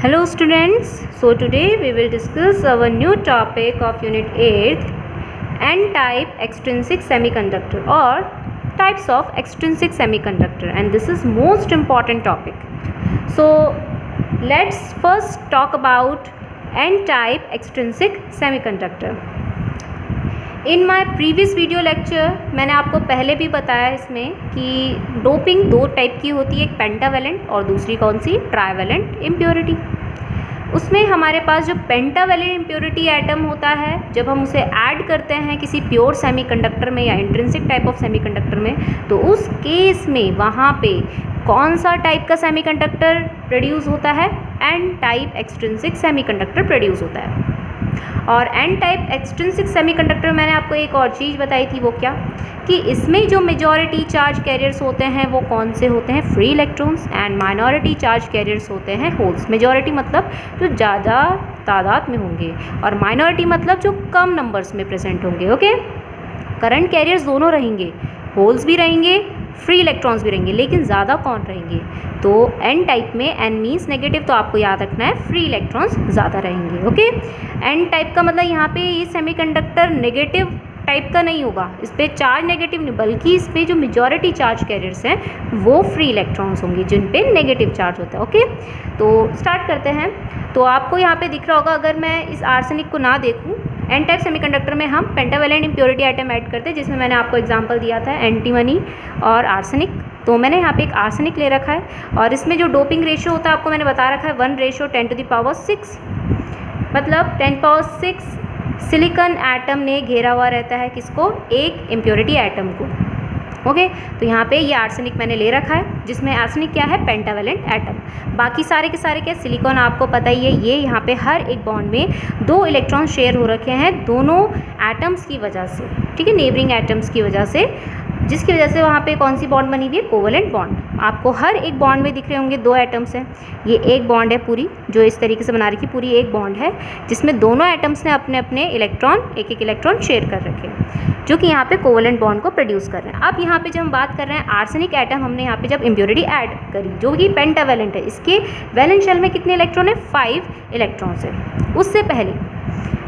Hello students, so today we will discuss our new topic of unit 8, n-type extrinsic semiconductor or types of extrinsic semiconductor, and this is most important topic. So let's first talk about n-type extrinsic semiconductor. In my previous video lecture मैंने आपको पहले भी बताया इसमें कि doping दो type की होती है, एक पेंटावेलेंट और दूसरी कौन सी, ट्राइवेलेंट इम्प्योरिटी। उसमें हमारे पास जो पेंटावेलेंट इम्प्योरिटी एटम होता है, जब हम उसे ऐड करते हैं किसी प्योर सेमीकंडक्टर में या इंट्रिंसिक टाइप ऑफ सेमीकंडक्टर में, तो उस केस में वहाँ पे कौन सा टाइप का सेमीकंडक्टर प्रोड्यूस होता है, n type extrinsic semiconductor produce होता है। और एन टाइप एक्सट्रिंसिक सेमीकंडक्टर मैंने आपको एक और चीज़ बताई थी, वो क्या कि इसमें जो मेजॉरिटी चार्ज कैरियर्स होते हैं वो कौन से होते हैं, free electrons, and minority charge carriers होते हैं होल्स। मेजॉरिटी मतलब जो ज़्यादा तादाद में होंगे और माइनॉरिटी मतलब जो कम नंबर्स में प्रेजेंट होंगे। ओके, करंट कैरियर्स दोनों रहेंगे, होल्स भी रहेंगे, फ्री इलेक्ट्रॉन्स भी रहेंगे, लेकिन ज़्यादा कौन रहेंगे, तो एन टाइप में एन मीन्स नेगेटिव, तो आपको याद रखना है फ्री इलेक्ट्रॉन्स ज़्यादा रहेंगे। ओके, एन टाइप का मतलब यहाँ पे ये सेमीकंडक्टर नेगेटिव टाइप का नहीं होगा, इस पर चार्ज नेगेटिव नहीं, बल्कि इस पर जो मेजॉरिटी चार्ज कैरियर्स हैं वो फ्री इलेक्ट्रॉन्स होंगे जिन पे नेगेटिव चार्ज होता है। ओके, तो स्टार्ट करते हैं। तो आपको यहाँ पे दिख रहा होगा, अगर मैं इस आर्सेनिक को ना देखूँ, एन टाइप सेमीकंडक्टर में हम पेंटावेलेंट इम्प्योरिटी आइटम ऐड करते हैं, जिसमें मैंने आपको एग्जांपल दिया था एंटीमनी और आर्सेनिक। तो मैंने यहाँ पे एक आर्सेनिक ले रखा है और इसमें जो डोपिंग रेशियो होता है आपको मैंने बता रखा है 1:10⁻⁶, मतलब 10⁻⁶ सिलिकॉन एटम ने घेरा हुआ रहता है किसको, एक इम्प्योरिटी एटम को। ओके, तो यहाँ पे ये आर्सेनिक मैंने ले रखा है, जिसमें आर्सेनिक क्या है, पेंटावेलेंट एटम। बाकी सारे के सारे क्या, सिलिकॉन आपको पता ही है, ये यहाँ पे हर एक बॉन्ड में 2 इलेक्ट्रॉन शेयर हो रखे हैं दोनों एटम्स की वजह से, ठीक है, नेबरिंग एटम्स की वजह से, जिसकी वजह से वहाँ पे कौन सी बॉन्ड बनी हुई है, कोवेलेंट बॉन्ड। आपको हर एक बॉन्ड में दिख रहे होंगे 2 एटम्स हैं। ये एक बॉन्ड है पूरी, जो इस तरीके से बना रखी, पूरी एक बॉन्ड है जिसमें दोनों एटम्स ने अपने अपने इलेक्ट्रॉन एक इलेक्ट्रॉन शेयर कर रखे हैं, जो कि यहाँ पे कोवेलेंट बॉन्ड को प्रोड्यूस कर रहे हैं। अब यहाँ पे जब हम बात कर रहे हैं आर्सेनिक एटम, हमने यहाँ पे जब इम्प्योरिटी ऐड करी जो कि पेंटावेलेंट है, इसके वैलेंस शेल में कितने इलेक्ट्रॉन है, 5 इलेक्ट्रॉन्स है। उससे पहले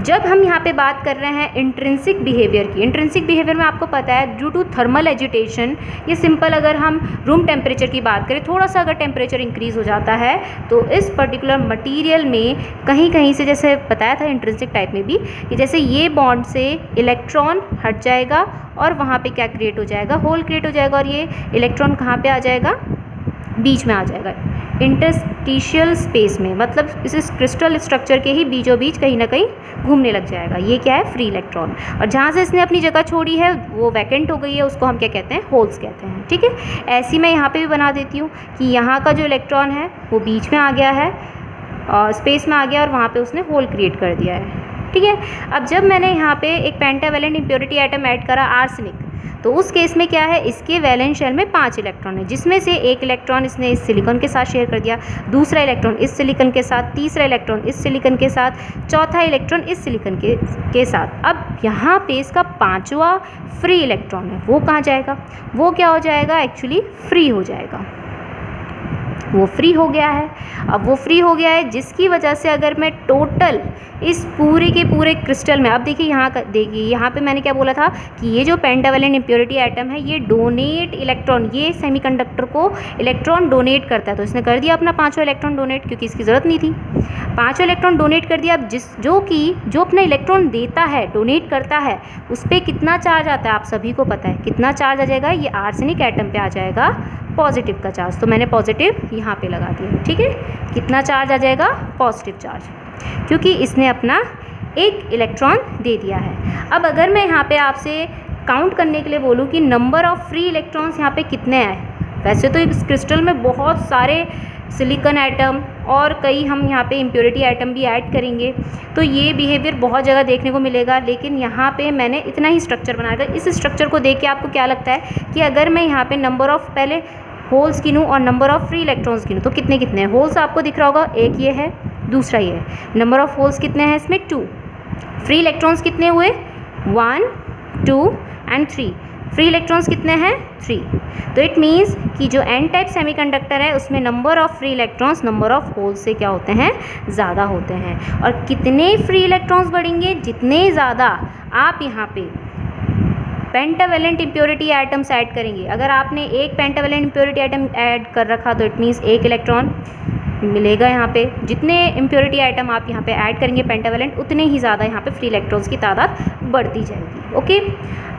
जब हम यहाँ पे बात कर रहे हैं इंट्रिंसिक बिहेवियर की, इंट्रिंसिक बिहेवियर में आपको पता है ड्यू टू थर्मल एजिटेशन, ये सिंपल अगर हम रूम टेम्परेचर की बात करें, थोड़ा सा अगर टेम्परेचर इंक्रीज़ हो जाता है तो इस पर्टिकुलर मटेरियल में कहीं कहीं से, जैसे बताया था इंट्रिंसिक टाइप में भी, कि जैसे ये बॉन्ड से इलेक्ट्रॉन हट जाएगा और वहाँ पे क्या क्रिएट हो जाएगा, होल क्रिएट हो जाएगा, और ये इलेक्ट्रॉन कहाँ पे आ जाएगा, बीच में आ जाएगा, इंटरस्टिशियल स्पेस में, मतलब इस क्रिस्टल स्ट्रक्चर के ही बीचों बीच कहीं ना कहीं घूमने लग जाएगा। ये क्या है, फ्री इलेक्ट्रॉन। और जहाँ से इसने अपनी जगह छोड़ी है वो वैकेंट हो गई है, उसको हम क्या कहते हैं, होल्स कहते हैं। ठीक है, ऐसी मैं यहाँ पे भी बना देती हूँ कि यहाँ का जो इलेक्ट्रॉन है वो बीच में आ गया है और स्पेस में आ गया और वहाँ पर उसने होल क्रिएट कर दिया है। ठीक है, अब जब मैंने यहाँ पे एक पेंटावेलेंट इम्प्योरिटी आइटम ऐड करा आर्सेनिक, तो उस केस में क्या है, इसके वैलेंस शेल में 5 इलेक्ट्रॉन है, जिसमें से एक इलेक्ट्रॉन इसने इस सिलिकॉन के साथ शेयर कर दिया, दूसरा इलेक्ट्रॉन इस सिलिकॉन के साथ, तीसरा इलेक्ट्रॉन इस सिलिकॉन के साथ, चौथा इलेक्ट्रॉन इस सिलिकॉन के साथ। अब यहाँ पे इसका 5वां फ्री इलेक्ट्रॉन है, वो कहाँ जाएगा, वो क्या हो जाएगा, एक्चुअली फ्री हो जाएगा, वो फ्री हो गया है। अब वो फ्री हो गया है जिसकी वजह से अगर मैं टोटल इस पूरे के पूरे क्रिस्टल में, अब देखिए यहाँ पे मैंने क्या बोला था कि ये जो पेंटावेलेंट इम्प्योरिटी एटम है ये डोनेट इलेक्ट्रॉन, ये सेमीकंडक्टर को इलेक्ट्रॉन डोनेट करता है, तो इसने कर दिया अपना 5वां इलेक्ट्रॉन डोनेट, क्योंकि इसकी ज़रूरत नहीं थी। 5वां इलेक्ट्रॉन डोनेट कर दिया। अब जो अपना इलेक्ट्रॉन देता है, डोनेट करता है, उस पर कितना चार्ज आता है आप सभी को पता है, कितना चार्ज आ जाएगा, ये आर्सेनिक एटम पे आ जाएगा पॉजिटिव का चार्ज, तो मैंने पॉजिटिव यहाँ पे लगा दिया। ठीक है, कितना चार्ज आ जाएगा, पॉजिटिव चार्ज, क्योंकि इसने अपना एक इलेक्ट्रॉन दे दिया है। अब अगर मैं यहाँ पे आपसे काउंट करने के लिए बोलूँ कि नंबर ऑफ़ फ्री इलेक्ट्रॉन्स यहाँ पे कितने आए, वैसे तो इस क्रिस्टल में बहुत सारे सिलिकॉन एटम और कई हम यहाँ पे इम्प्योरिटी आइटम भी ऐड करेंगे, तो ये बिहेवियर बहुत जगह देखने को मिलेगा, लेकिन यहाँ पे मैंने इतना ही स्ट्रक्चर बनाया था। इस स्ट्रक्चर को देख के आपको क्या लगता है कि अगर मैं यहाँ पे नंबर ऑफ़ पहले होल्स गिनूँ और नंबर ऑफ़ फ्री इलेक्ट्रॉन्स गिनूँ तो कितने कितने हैं, होल्स आपको दिख रहा होगा, एक ये है, दूसरा ये है, नंबर ऑफ़ होल्स कितने हैं इसमें, 2, फ्री इलेक्ट्रॉन्स कितने हुए, 1, 2 एंड 3, फ्री इलेक्ट्रॉन्स कितने हैं 3। तो इट मीन्स कि जो एन टाइप सेमीकंडक्टर है उसमें number of free electrons number of holes से क्या होते हैं, ज़्यादा होते हैं। और कितने फ्री इलेक्ट्रॉन्स बढ़ेंगे, जितने ज़्यादा आप यहाँ पे पेंटावेलेंट इम्प्योरिटी एटम्स ऐड करेंगे। अगर आपने एक पेंटावेलेंट इम्प्योरिटी एटम ऐड कर रखा तो इट मीन्स एक इलेक्ट्रॉन मिलेगा यहाँ पे। जितने इम्प्योरिटी आइटम आप यहाँ पे ऐड करेंगे पेंटावेलेंट, उतने ही ज़्यादा यहाँ पे फ्री इलेक्ट्रॉन्स की तादाद बढ़ती जाएगी। ओके,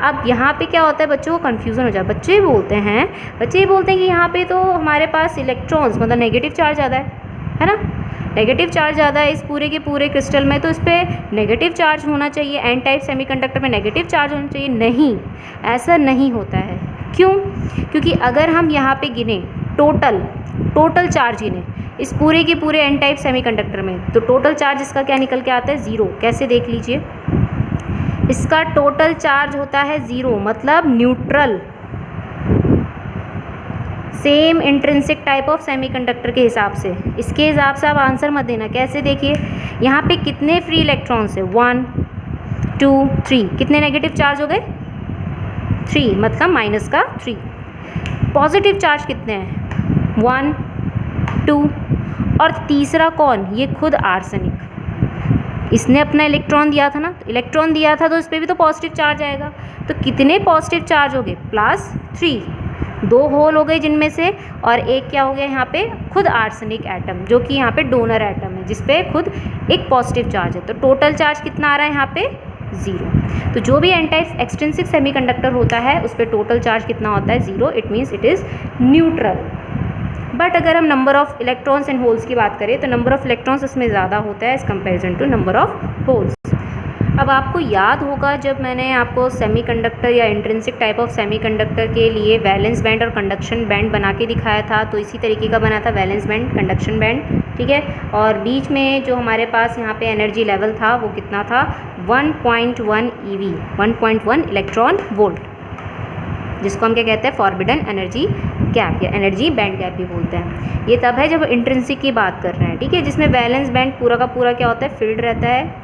अब यहाँ पे क्या होता है, बच्चों को कन्फ्यूज़न हो जाए। बच्चे बोलते हैं कि यहाँ पे तो हमारे पास इलेक्ट्रॉन्स मतलब नेगेटिव चार्ज ज़्यादा है ना, नेगेटिव चार्ज ज़्यादा है इस पूरे के पूरे क्रिस्टल में, तो इस पर नेगेटिव चार्ज होना चाहिए, एन टाइप सेमीकंडक्टर में नेगेटिव चार्ज होना चाहिए। नहीं, ऐसा नहीं होता है। क्यों? क्योंकि अगर हम यहाँ पे गिने टोटल चार्ज गिने इस पूरे के पूरे एन टाइप सेमीकंडक्टर में, तो टोटल चार्ज इसका क्या निकल के आता है, 0। कैसे, देख लीजिए, इसका टोटल चार्ज होता है 0, मतलब neutral. Same intrinsic type of semiconductor के हिसाब से, इसके हिसाब से आप आंसर मत देना। कैसे, देखिए यहाँ पे कितने फ्री इलेक्ट्रॉन्स है, 1 2 3, कितने नेगेटिव चार्ज हो गए 3, मतलब माइनस का 3। पॉजिटिव चार्ज कितने हैं, 1 2, और तीसरा कौन, ये खुद आर्सेनिक। इसने अपना इलेक्ट्रॉन दिया था ना, तो इलेक्ट्रॉन दिया था तो इस पर भी तो पॉजिटिव चार्ज आएगा। तो कितने पॉजिटिव चार्ज हो गए, +3, 2 होल हो गए जिनमें से, और एक क्या हो गया यहाँ पे, खुद आर्सेनिक एटम, जो कि यहाँ पे डोनर एटम है जिसपे खुद एक पॉजिटिव चार्ज है। तो टोटल चार्ज कितना आ रहा है यहाँ पे, 0। तो जो भी एन टाइप एक्सट्रिंसिक सेमीकंडक्टर होता है उस पर टोटल चार्ज कितना होता है, 0। It means it is neutral. But अगर हम number of electrons and holes की बात करें तो नंबर ऑफ इलेक्ट्रॉन्स इसमें ज़्यादा होता है as comparison to number of holes. अब आपको याद होगा जब मैंने आपको सेमीकंडक्टर या इंट्रिंसिक टाइप ऑफ सेमीकंडक्टर के लिए वैलेंस बैंड और कंडक्शन बैंड बना के दिखाया था, तो इसी तरीके का बना था वैलेंस बैंड, कंडक्शन बैंड, ठीक है। और बीच में जो हमारे पास यहाँ पे एनर्जी लेवल था वो कितना था, 1.1 EV, 1.1 इलेक्ट्रॉन वोल्ट, जिसको हम क्या कहते हैं, फॉरबिडन एनर्जी गैप या एनर्जी बैंड गैप भी बोलते हैं। ये तब है जब इंट्रिंसिक की बात कर रहे हैं, ठीक है, जिसमें वैलेंस बैंड पूरा का पूरा क्या होता है, फिल्ड रहता है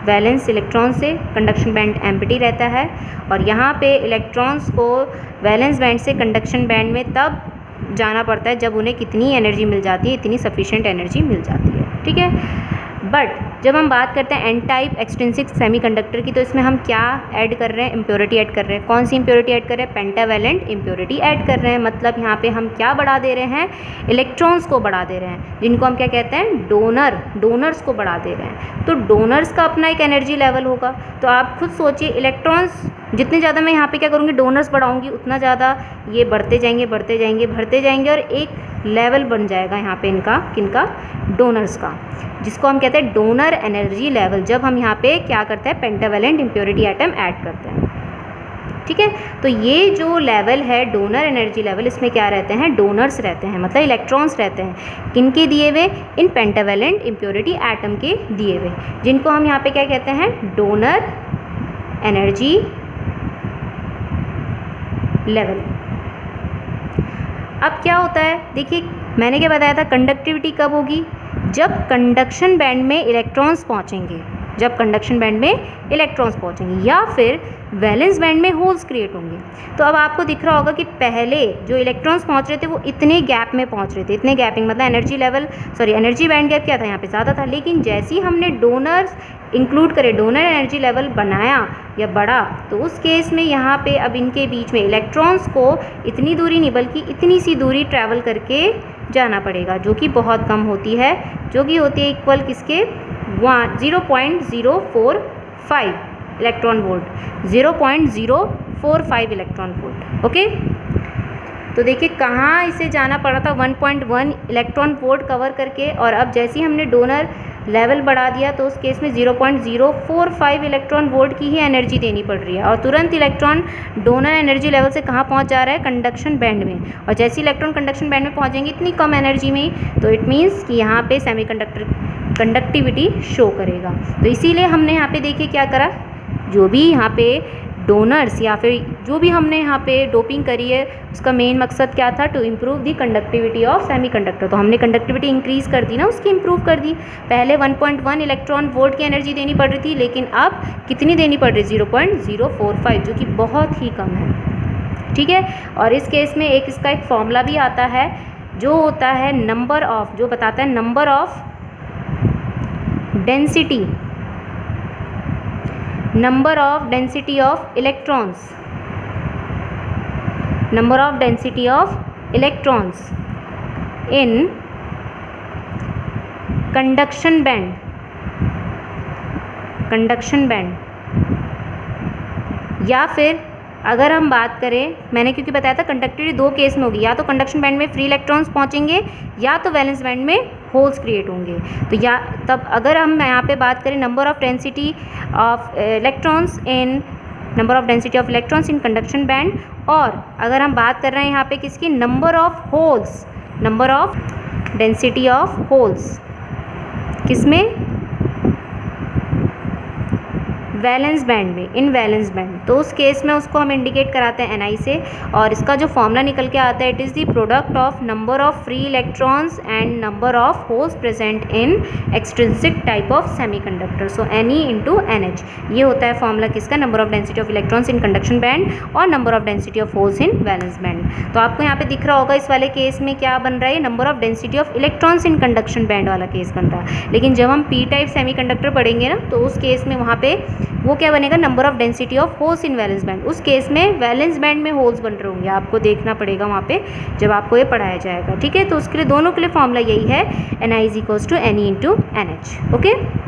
वैलेंस इलेक्ट्रॉन से, कंडक्शन बैंड एम्प्टी रहता है। और यहाँ पे इलेक्ट्रॉन्स को वैलेंस बैंड से कंडक्शन बैंड में तब जाना पड़ता है जब उन्हें कितनी एनर्जी मिल जाती है, इतनी सफिशिएंट एनर्जी मिल जाती है, ठीक है। बट जब हम बात करते हैं एन टाइप एक्सट्रिंसिक सेमीकंडक्टर की, तो इसमें हम क्या ऐड कर रहे हैं, इम्प्योरिटी ऐड कर रहे हैं। कौन सी इम्प्योरिटी ऐड कर रहे हैं, पेंटावेलेंट इम्प्योरिटी ऐड कर रहे हैं। मतलब यहाँ पे हम क्या बढ़ा दे रहे हैं, इलेक्ट्रॉन्स को बढ़ा दे रहे हैं, जिनको हम क्या कहते हैं, डोनर्स को बढ़ा दे रहे हैं। तो डोनर्स का अपना एक एनर्जी लेवल होगा। तो आप खुद सोचिए, इलेक्ट्रॉन्स जितने ज़्यादा मैं यहाँ पे क्या करूँगी, डोनर्स बढ़ाऊँगी, उतना ज़्यादा ये बढ़ते जाएंगे और एक लेवल बन जाएगा यहाँ पे इनका, किनका, डोनर्स का, जिसको हम कहते हैं डोनर एनर्जी लेवल। जब हम यहाँ पे क्या करते हैं, पेंटावेलेंट इम्प्योरिटी एटम ऐड करते हैं, ठीक है। तो ये जो लेवल है डोनर एनर्जी लेवल, इसमें क्या रहते हैं, डोनर्स रहते हैं, मतलब इलेक्ट्रॉन्स रहते हैं। किनके दिए हुए, इन पेंटावेलेंट इम्प्योरिटी एटम के दिए हुए, जिनको हम यहाँ पे क्या कहते हैं, डोनर एनर्जी लेवल। अब क्या होता है, देखिए मैंने क्या बताया था, कंडक्टिविटी कब होगी, जब कंडक्शन बैंड में इलेक्ट्रॉन्स पहुंचेंगे, या फिर वैलेंस बैंड में होल्स क्रिएट होंगे। तो अब आपको दिख रहा होगा कि पहले जो इलेक्ट्रॉन्स पहुंच रहे थे वो इतने गैप में पहुंच रहे थे, इतने गैपिंग, मतलब एनर्जी बैंड गैप क्या था, यहाँ पे ज़्यादा था। लेकिन जैसे ही हमने डोनर्स इंक्लूड करे, डोनर एनर्जी लेवल बनाया या बढ़ा, तो उस केस में यहाँ पे अब इनके बीच में इलेक्ट्रॉन्स को इतनी दूरी नहीं बल्कि इतनी सी दूरी ट्रैवल करके जाना पड़ेगा, जो कि बहुत कम होती है, जो कि होती है इक्वल किसके, 0.045 electron volt, 0.045 electron volt. Okay, तो देखिए कहाँ इसे जाना पड़ा था, 1.1 इलेक्ट्रॉन वोल्ट कवर करके, और अब जैसे ही हमने डोनर लेवल बढ़ा दिया तो उस केस में 0.045 इलेक्ट्रॉन वोल्ट की ही एनर्जी देनी पड़ रही है, और तुरंत इलेक्ट्रॉन डोनर एनर्जी लेवल से कहाँ पहुँच जा रहा है, कंडक्शन बैंड में। और जैसे इलेक्ट्रॉन कंडक्शन बैंड में पहुँचेंगे इतनी कम एनर्जी में, तो इट मीन्स कि यहाँ पे सेमीकंडक्टर कंडक्टिविटी शो करेगा। तो इसीलिए हमने यहाँ पे देखिए क्या करा, जो भी यहाँ पे डोनर्स या फिर जो भी हमने यहाँ पे डोपिंग करी है, उसका मेन मकसद क्या था, to improve the conductivity of semiconductor. तो हमने कंडक्टिविटी इंक्रीज़ कर दी ना, उसकी इम्प्रूव कर दी। पहले 1.1 इलेक्ट्रॉन वोल्ट की एनर्जी देनी पड़ रही थी, लेकिन अब कितनी देनी पड़ रही है, 0.045, जो कि बहुत ही कम है। ठीक है। और इस केस में एक इसका एक फॉर्मूला भी आता है जो होता है नंबर ऑफ, जो बताता है number of density of electrons, number of density of electrons in conduction band, या फिर अगर हम बात करें, मैंने क्योंकि बताया था कंडक्टिविटी दो केस में होगी, या तो कंडक्शन बैंड में फ्री इलेक्ट्रॉन्स पहुंचेंगे या तो वैलेंस बैंड में होल्स क्रिएट होंगे। तो या तब अगर हम यहाँ पे बात करें number of density of electrons in conduction band, और अगर हम बात कर रहे हैं यहाँ पे किसकी, number of density of holes किसमें, वैलेंस बैंड में, इन वैलेंस बैंड। तो उस केस में उसको हम इंडिकेट कराते हैं Ni से, और इसका जो फॉर्मूला निकल के आता है, it is the product of number of free electrons and number of holes present in extrinsic type of semiconductor. So Ne into NH, ये होता है फॉर्मूला किसका, number of density of electrons in conduction band और number of density of holes in valence band. तो आपको यहाँ पे दिख रहा होगा इस वाले केस में क्या बन रहा है, number of density of electrons in conduction band वाला केस बन रहा है। लेकिन जब हम P टाइप सेमीकंडक्टर पढ़ेंगे ना, तो उस केस में वहाँ पे वो क्या बनेगा, number of density of holes in valence band. उस केस में वैलेंस बैंड में होल्स बन रहे होंगे, आपको देखना पड़ेगा वहाँ पे जब आपको ये पढ़ाया जाएगा, ठीक है। तो उसके लिए दोनों के लिए फॉर्मूला यही है, Ni = Ne × NH, ओके।